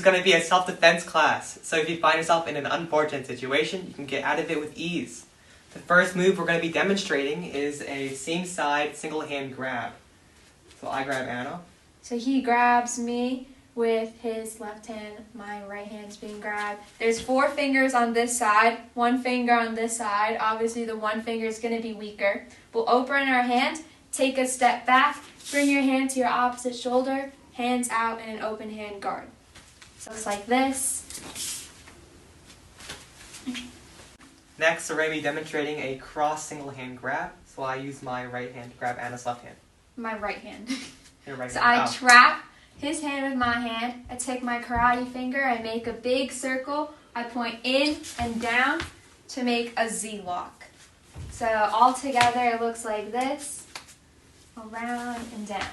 It's going to be a self-defense class, so if you find yourself in an unfortunate situation, you can get out of it with ease. The first move we're going to be demonstrating is a same-side single-hand grab. So I grab Anna. So he grabs me with his left hand, my right hand's being grabbed. There's 4 fingers on this side, 1 finger on this side. Obviously the 1 finger is going to be weaker. We'll open our hand, take a step back, bring your hand to your opposite shoulder, hands out in an open hand guard. So it's like this. Next, we're going to be demonstrating a cross single hand grab. So I use my right hand to grab Anna's left hand. My right hand. Your right So hand. I trap his hand with my hand. I take my karate finger, I make a big circle. I point in and down to make a Z lock. So all together it looks like this, around and down.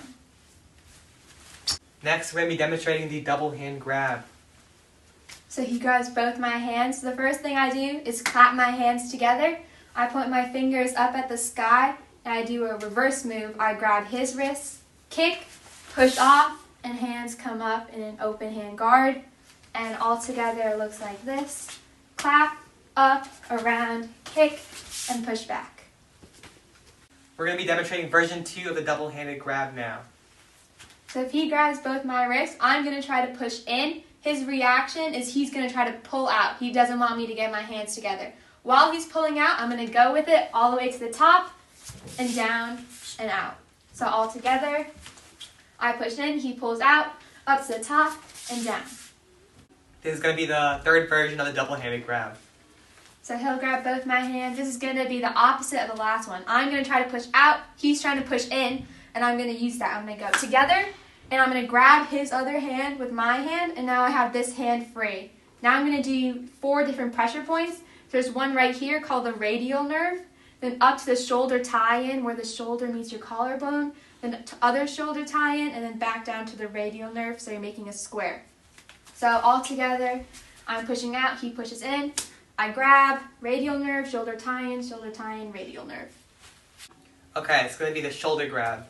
Next, we're going to be demonstrating the double hand grab. So he grabs both my hands. So the first thing I do is clap my hands together. I point my fingers up at the sky and I do a reverse move. I grab his wrist, kick, push off, and hands come up in an open hand guard. And all together it looks like this. Clap, up, around, kick, and push back. We're going to be demonstrating version 2 of the double-handed grab now. So if he grabs both my wrists, I'm going to try to push in. His reaction is he's going to try to pull out. He doesn't want me to get my hands together. While he's pulling out, I'm going to go with it all the way to the top and down and out. So all together, I push in, he pulls out, up to the top and down. This is going to be the third version of the double-handed grab. So he'll grab both my hands. This is going to be the opposite of the last one. I'm going to try to push out, he's trying to push in, and I'm going to use that. I'm going to go together, and I'm going to grab his other hand with my hand, and now I have this hand free. Now I'm going to do 4 different pressure points. There's one right here called the radial nerve, then up to the shoulder tie-in where the shoulder meets your collarbone, then other shoulder tie-in, and then back down to the radial nerve, so you're making a square. So all together, I'm pushing out, he pushes in, I grab, radial nerve, shoulder tie-in, radial nerve. Okay, it's going to be the shoulder grab.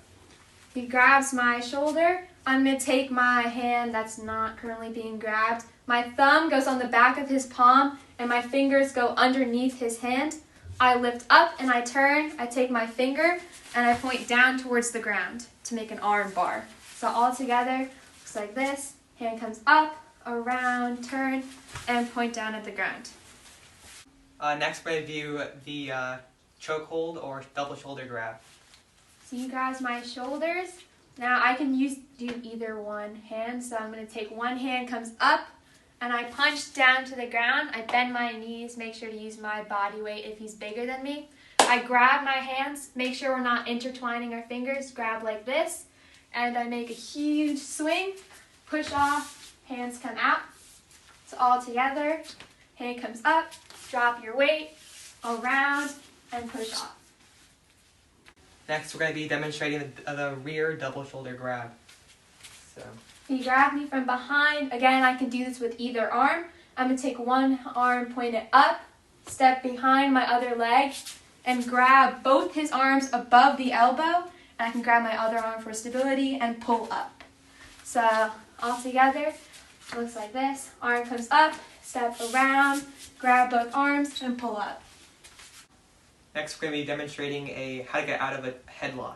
He grabs my shoulder. I'm going to take my hand that's not currently being grabbed. My thumb goes on the back of his palm and my fingers go underneath his hand. I lift up and I turn. I take my finger and I point down towards the ground to make an arm bar. So all together, looks like this. Hand comes up, around, turn, and point down at the ground. Next, we're going to do the chokehold or double shoulder grab. So he grabs my shoulders. Now I can do either one hand. So I'm going to take one hand, comes up, and I punch down to the ground. I bend my knees, make sure to use my body weight if he's bigger than me. I grab my hands, make sure we're not intertwining our fingers, grab like this, and I make a huge swing, push off, hands come out. So all together, hand comes up, drop your weight, around, and push off. Next, we're going to be demonstrating the rear double shoulder grab. So He grabbed me from behind. Again, I can do this with either arm. I'm going to take one arm, point it up, step behind my other leg, and grab both his arms above the elbow. And I can grab my other arm for stability and pull up. So all together, it looks like this. Arm comes up, step around, grab both arms, and pull up. next, we're going to be demonstrating how to get out of a headlock.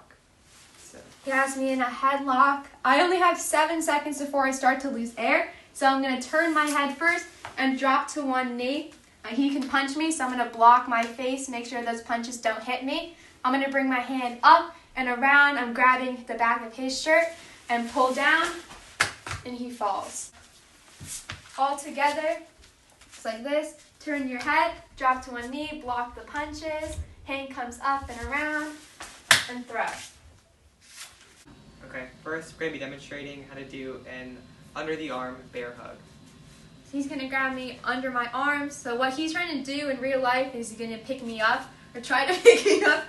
So He has me in a headlock. I only have 7 seconds before I start to lose air. So I'm going to turn my head first and drop to one knee. He can punch me, so I'm going to block my face, make sure those punches don't hit me. I'm going to bring my hand up and around. I'm grabbing the back of his shirt and pull down, and he falls. All together, it's like this. Turn your head, drop to one knee, block the punches. Hand comes up and around, and throw. okay, first we're going to be demonstrating how to do an under the arm bear hug. He's going to grab me under my arms. So what he's trying to do in real life is he's going to pick me up or try to pick me up.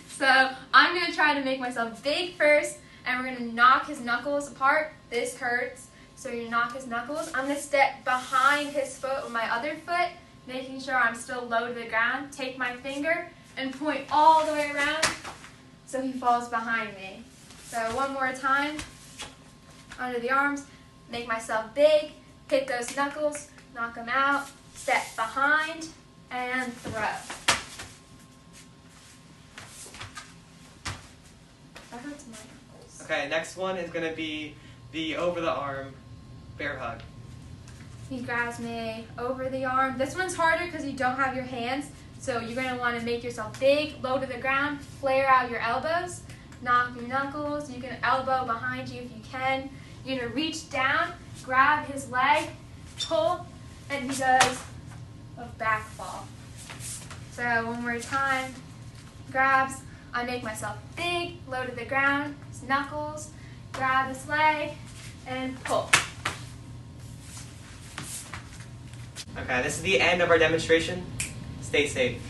So I'm going to try to make myself big first, and we're going to knock his knuckles apart. This hurts, so you knock his knuckles. I'm going to step behind his foot with my other foot, making sure I'm still low to the ground. Take my finger and point all the way around so he falls behind me. So one more time, under the arms, make myself big, hit those knuckles, knock them out, step behind, and throw. That hurts my knuckles. Okay, next one is going to be the over the arm bear hug. He grabs me over the arm. This one's harder because you don't have your hands, so you're going to want to make yourself big, low to the ground, flare out your elbows, knock your knuckles. You can elbow behind you if you can. You're going to reach down, grab his leg, pull, and he does a back fall. So one more time, grabs, I make myself big, low to the ground, his knuckles, grab his leg, and pull. Okay, this is the end of our demonstration. Stay safe.